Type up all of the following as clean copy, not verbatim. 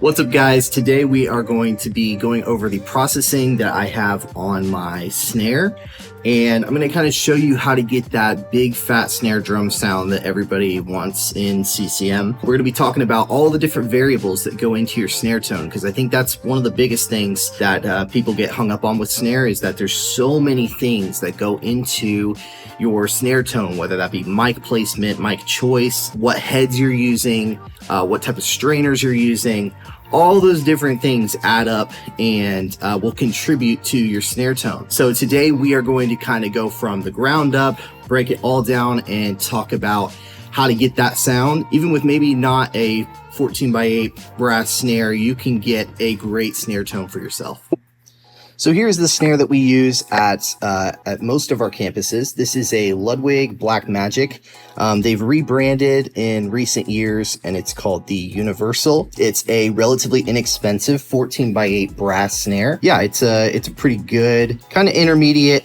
What's up, guys? Today we are going to be going over the processing that I have on my snare, and I'm going to kind of show you how to get that big fat snare drum sound that everybody wants in CCM. We're going to be talking about all the different variables that go into your snare tone, because I think that's one of the biggest things that people get hung up on with snare, is that there's so many things that go into your snare tone, whether that be mic placement, mic choice, what heads you're using, what type of strainers you're using. All those different things add up and will contribute to your snare tone. So today we are going to kind of go from the ground up, break it all down, and talk about how to get that sound. Even with maybe not a 14x8 brass snare, you can get a great snare tone for yourself. So here's the snare that we use at most of our campuses. This is a Ludwig Black Magic. They've rebranded in recent years, and it's called the Universal. It's a relatively inexpensive 14x8 brass snare. Yeah, it's a pretty good, kind of intermediate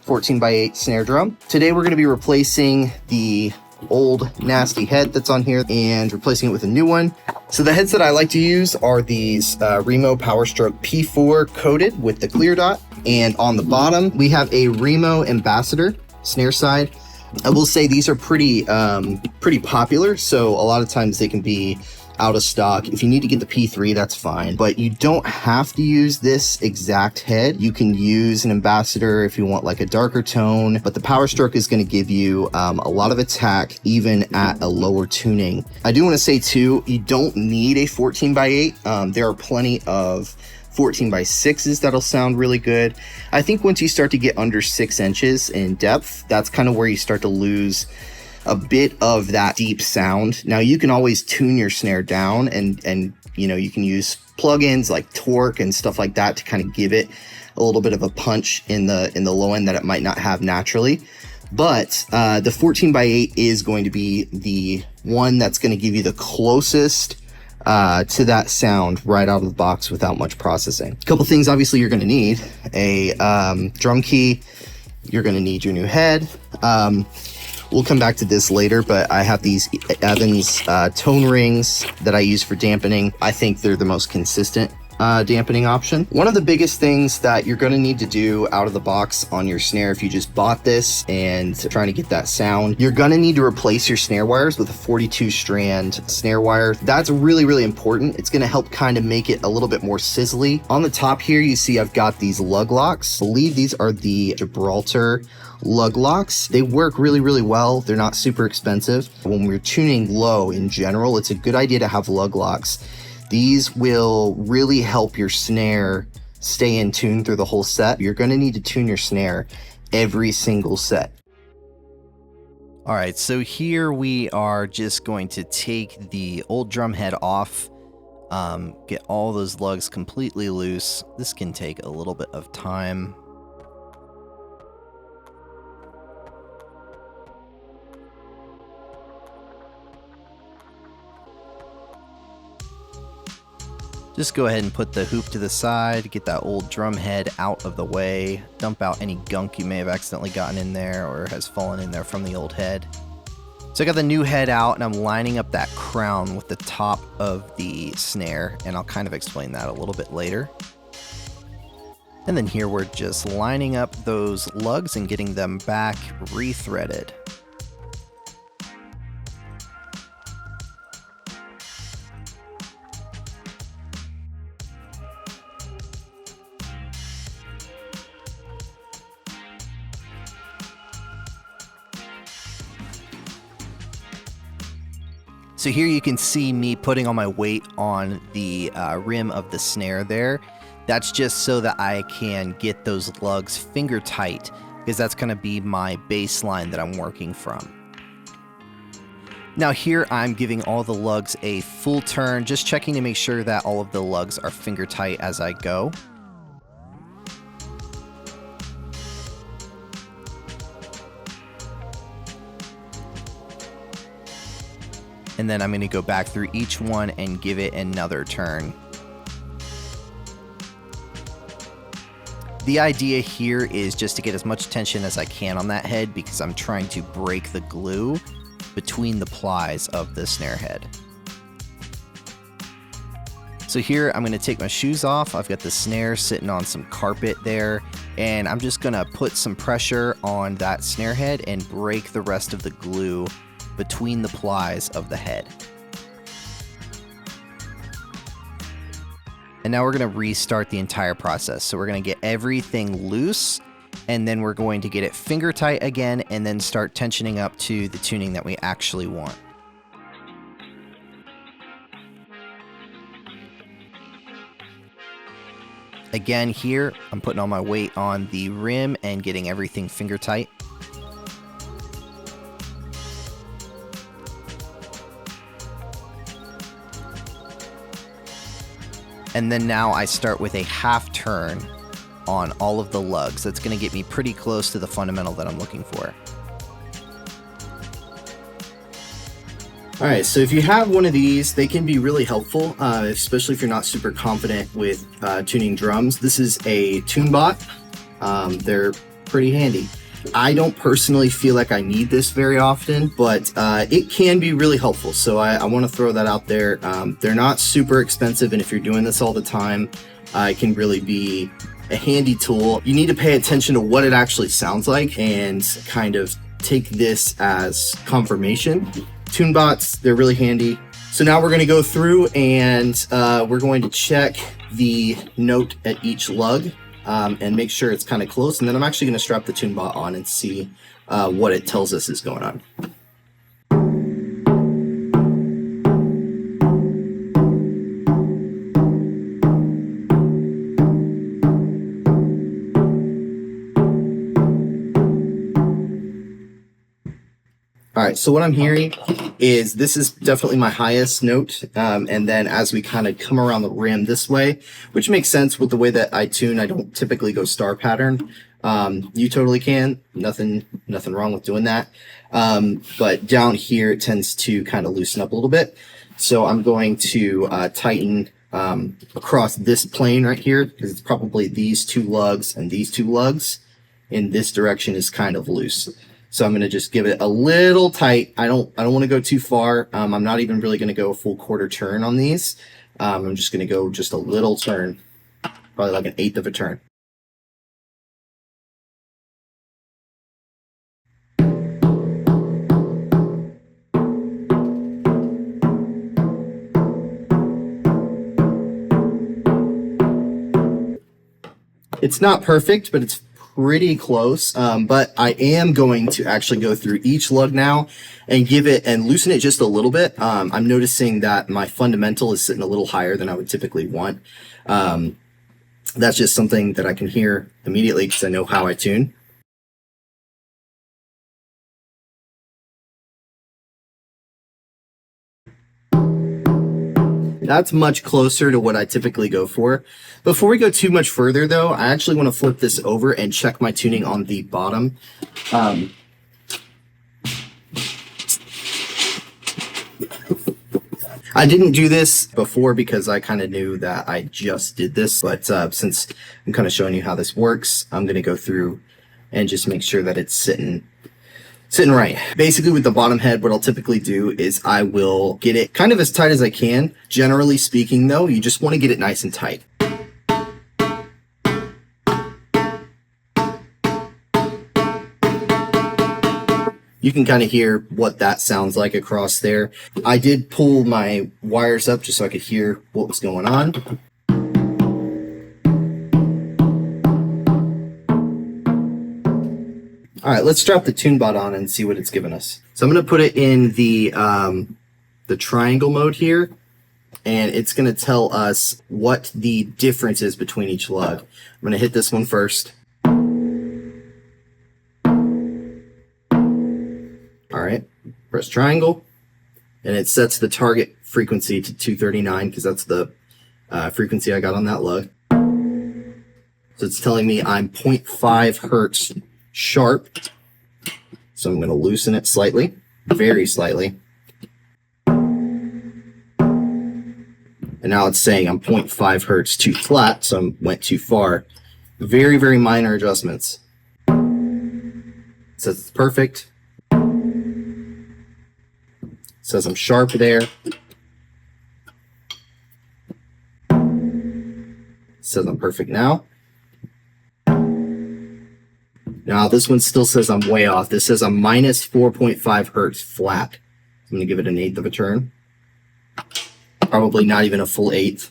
14x8 snare drum. Today we're going to be replacing the old nasty head that's on here and replacing it with a new one. So the heads that I like to use are these Remo Powerstroke P4 coated with the clear dot, and on the bottom we have a Remo Ambassador snare side. I will say these are pretty popular, so a lot of times they can be out of stock. If you need to get the P3, that's fine, but you don't have to use this exact head. You can use an Ambassador if you want like a darker tone, but the Powerstroke is going to give you a lot of attack even at a lower tuning. I do want to say too, you don't need a 14x8. There are plenty of 14x6s that'll sound really good. I think once you start to get under 6 inches in depth, that's kind of where you start to lose a bit of that deep sound. Now you can always tune your snare down, and you know, you can use plugins like Torque and stuff like that to kind of give it a little bit of a punch in the low end that it might not have naturally. But the 14x8 is going to be the one that's going to give you the closest to that sound right out of the box without much processing. A couple things obviously you're going to need: a drum key. You're going to need your new head. We'll come back to this later, but I have these Evans tone rings that I use for dampening. I think they're the most consistent dampening option. One of the biggest things that you're going to need to do out of the box on your snare, if you just bought this and trying to get that sound, you're going to need to replace your snare wires with a 42 strand snare wire. That's really, really important. It's going to help kind of make it a little bit more sizzly. On the top here, you see I've got these lug locks. I believe these are the Gibraltar Lug Locks. They work really, really well. They're not super expensive. When we're tuning low in general, it's a good idea to have lug locks. These will really help your snare stay in tune through the whole set. You're going to need to tune your snare every single set. All right, so here we are just going to take the old drum head off, get all those lugs completely loose. This can take a little bit of time. Just go ahead and put the hoop to the side, get that old drum head out of the way, dump out any gunk you may have accidentally gotten in there or has fallen in there from the old head. So I got the new head out and I'm lining up that crown with the top of the snare, and I'll kind of explain that a little bit later. And then here we're just lining up those lugs and getting them back rethreaded. So here you can see me putting all my weight on the rim of the snare there. That's just so that I can get those lugs finger tight, because that's going to be my baseline that I'm working from. Now here I'm giving all the lugs a full turn, just checking to make sure that all of the lugs are finger tight as I go. And then I'm going to go back through each one and give it another turn. The idea here is just to get as much tension as I can on that head, because I'm trying to break the glue between the plies of the snare head. So here I'm going to take my shoes off. I've got the snare sitting on some carpet there, and I'm just going to put some pressure on that snare head and break the rest of the glue between the plies of the head. And now we're going to restart the entire process. So we're going to get everything loose, and then we're going to get it finger tight again, and then start tensioning up to the tuning that we actually want. Again, here, I'm putting all my weight on the rim and getting everything finger tight. And then now I start with a half turn on all of the lugs. That's going to get me pretty close to the fundamental that I'm looking for. All right, so if you have one of these, they can be really helpful, especially if you're not super confident with tuning drums. This is a TuneBot. They're pretty handy. I don't personally feel like I need this very often, but it can be really helpful. So I want to throw that out there. They're not super expensive, and if you're doing this all the time, it can really be a handy tool. You need to pay attention to what it actually sounds like and kind of take this as confirmation. TuneBots, they're really handy. So now we're going to go through and we're going to check the note at each lug and make sure it's kind of close. And then I'm actually going to strap the TuneBot on and see what it tells us is going on. All right, so what I'm hearing is this is definitely my highest note, and then as we kind of come around the rim this way, which makes sense with the way that I tune, I don't typically go star pattern. You totally can, nothing wrong with doing that. But down here, it tends to kind of loosen up a little bit. So I'm going to tighten across this plane right here, because it's probably these two lugs and these two lugs, and this direction is kind of loose. So I'm going to just give it a little tight. I don't want to go too far. I'm not even really going to go a full quarter turn on these. I'm just going to go just a little turn, probably like 1/8 of a turn. It's not perfect, but it's pretty close, but I am going to actually go through each lug now and give it and loosen it just a little bit. I'm noticing that my fundamental is sitting a little higher than I would typically want. That's just something that I can hear immediately because I know how I tune. That's much closer to what I typically go for. Before we go too much further, though, I actually want to flip this over and check my tuning on the bottom. I didn't do this before because I kind of knew that I just did this, but since I'm kind of showing you how this works, I'm going to go through and just make sure that it's sitting right. Basically with the bottom head, what I'll typically do is I will get it kind of as tight as I can. Generally speaking though, you just want to get it nice and tight. You can kind of hear what that sounds like across there. I did pull my wires up just so I could hear what was going on. All right, let's strap the TuneBot on and see what it's giving us. So I'm going to put it in the triangle mode here, and it's going to tell us what the difference is between each lug. I'm going to hit this one first. All right, press triangle, and it sets the target frequency to 239 because that's the frequency I got on that lug. So it's telling me I'm 0.5 hertz sharp. So I'm going to loosen it slightly, very slightly. And now it's saying I'm 0.5 hertz too flat, so I went too far. Very, very minor adjustments. It says it's perfect. It says I'm sharp there. says I'm perfect now. Now this one still says I'm way off. This says I'm minus 4.5 hertz flat. I'm gonna give it an eighth of a turn. Probably not even a full eighth.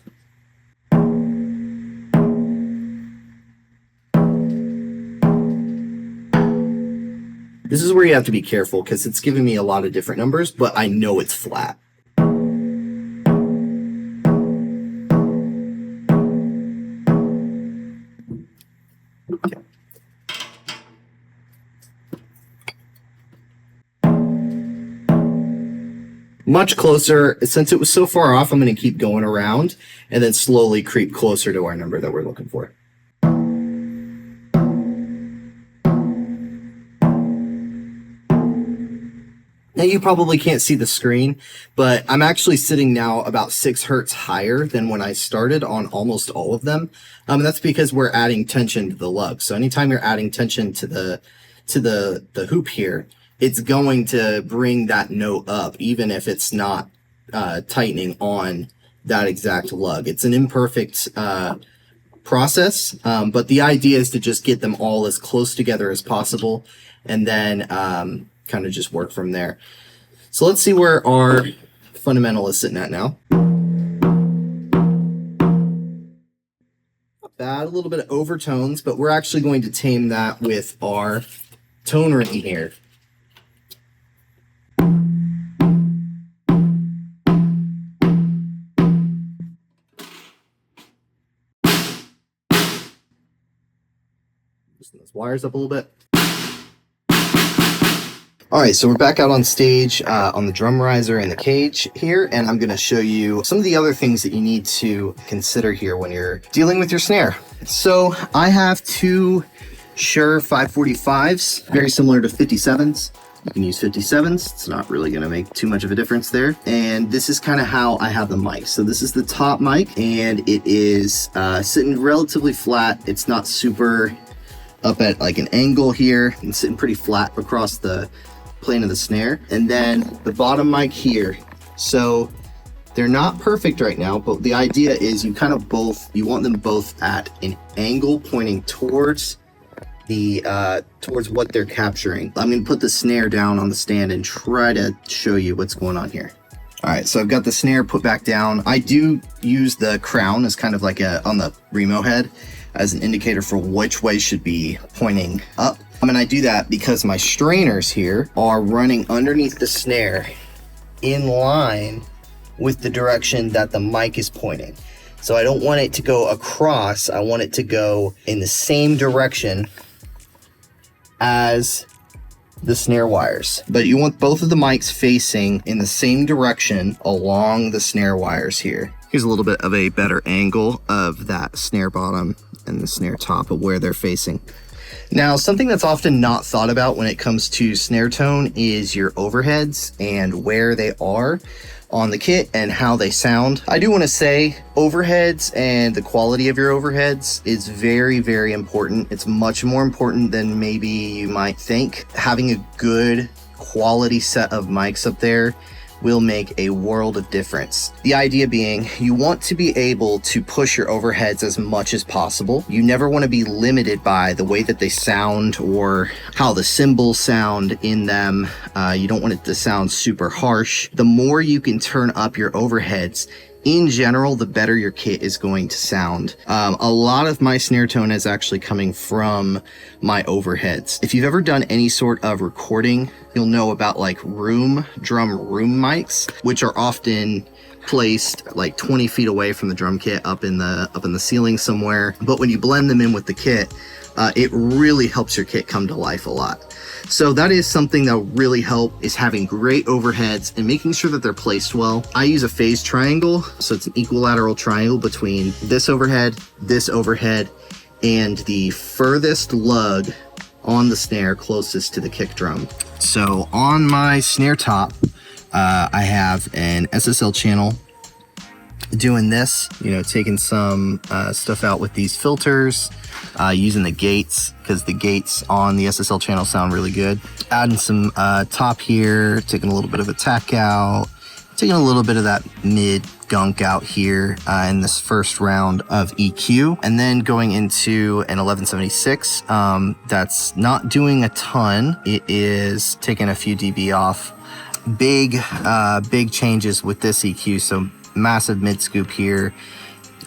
This is where you have to be careful because it's giving me a lot of different numbers, but I know it's flat. Okay. Much closer. Since it was so far off, I'm going to keep going around and then slowly creep closer to our number that we're looking for. Now you probably can't see the screen, but I'm actually sitting now about 6 hertz higher than when I started on almost all of them. And that's because we're adding tension to the lug. So anytime you're adding tension to the hoop here, it's going to bring that note up, even if it's not tightening on that exact lug. It's an imperfect process, but the idea is to just get them all as close together as possible, and then kind of just work from there. So let's see where our fundamental is sitting at now. Not bad, a little bit of overtones, but we're actually going to tame that with our tone ring here. Loosen those wires up a little bit. All right, so we're back out on stage on the drum riser and the cage here, and I'm gonna show you some of the other things that you need to consider here when you're dealing with your snare. So I have two Shure 545s, very similar to 57s. You can use 57s, it's not really gonna make too much of a difference there. And this is kind of how I have the mic. So this is the top mic, and it is sitting relatively flat. It's not super up at like an angle here. It's sitting pretty flat across the plane of the snare. And then the bottom mic here. So they're not perfect right now, but the idea is you want them both at an angle pointing towards the towards what they're capturing. I'm gonna put the snare down on the stand and try to show you what's going on here. All right, so I've got the snare put back down. I do use the crown as kind of like on the Remo head as an indicator for which way should be pointing up. And I do that because my strainers here are running underneath the snare in line with the direction that the mic is pointing. So I don't want it to go across, I want it to go in the same direction as the snare wires. But you want both of the mics facing in the same direction along the snare wires here. Here's a little bit of a better angle of that snare bottom and the snare top of where they're facing. Now, something that's often not thought about when it comes to snare tone is your overheads and where they are on the kit and how they sound. I do want to say overheads and the quality of your overheads is very, very important. It's much more important than maybe you might think. Having a good quality set of mics up there will make a world of difference. The idea being, you want to be able to push your overheads as much as possible. You never want to be limited by the way that they sound or how the cymbals sound in them. You don't want it to sound super harsh. The more you can turn up your overheads, in general, the better your kit is going to sound. A lot of my snare tone is actually coming from my overheads. If you've ever done any sort of recording, you'll know about like drum room mics, which are often placed like 20 feet away from the drum kit up in the ceiling somewhere. But when you blend them in with the kit, it really helps your kit come to life a lot. So that is something that will really help, is having great overheads and making sure that they're placed well. I use a phase triangle, so it's an equilateral triangle between this overhead, and the furthest lug on the snare closest to the kick drum. So on my snare top, I have an SSL channel doing this, taking some stuff out with these filters, using the gates, because the gates on the SSL channel sound really good. Adding some top here, taking a little bit of attack out, taking a little bit of that mid gunk out here in this first round of EQ, and then going into an 1176 that's not doing a ton. It is taking a few dB off. Big changes with this EQ, so massive mid scoop here,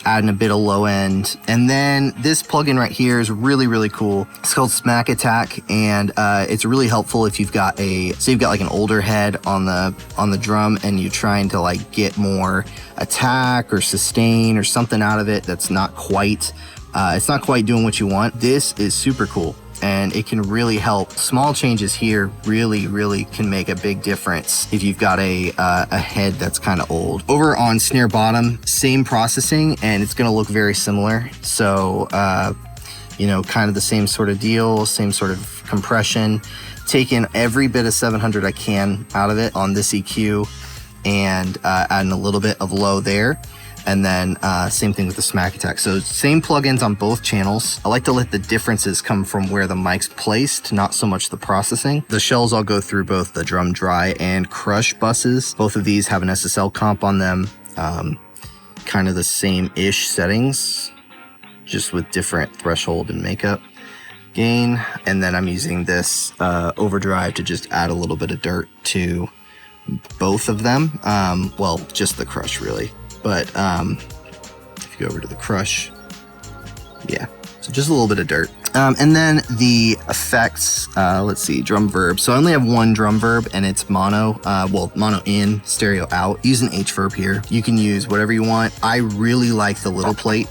adding a bit of low end. And then this plugin right here is really cool. It's called Smack Attack, and it's really helpful if you've got like an older head on the drum and you're trying to like get more attack or sustain or something out of it that's not quite it's not quite doing what you want. This is super cool, and it can really help. Small changes here really can make a big difference if you've got a head that's kind of old. Over on snare bottom, same processing, and it's going to look very similar. So you know, kind of the same sort of deal, same sort of compression. Taking every bit of 700 I can out of it on this EQ, and adding a little bit of low there. And then same thing with the Smack Attack. So same plugins on both channels. I like to let the differences come from where the mic's placed, not so much the processing. The shells all go through both the drum dry and crush buses. Both of these have an SSL comp on them. Kind of the same-ish settings, just with different threshold and makeup gain. And then I'm using this overdrive to just add a little bit of dirt to both of them. Well, just the crush really. But if you go over to the crush, yeah, so just a little bit of dirt. And then the effects, let's see, drum verb. So I only have one drum verb, and it's mono, mono in, stereo out. Use an H verb here. You can use whatever you want. I really like the little plate.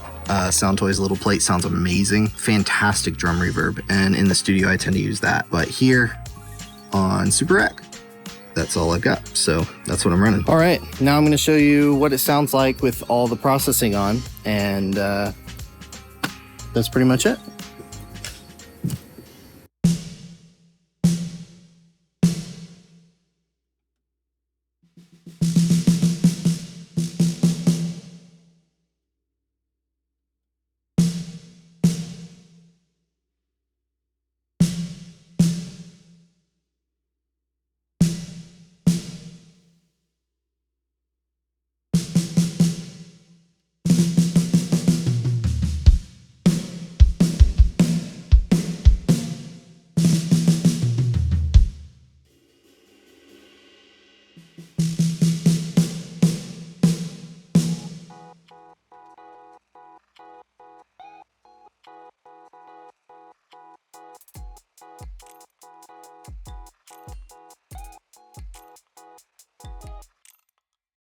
Sound Toys little plate sounds amazing. Fantastic drum reverb. And in the studio, I tend to use that. But here on Super Rack, that's all I've got. So that's what I'm running. All right, now I'm going to show you what it sounds like with all the processing on, and that's pretty much it.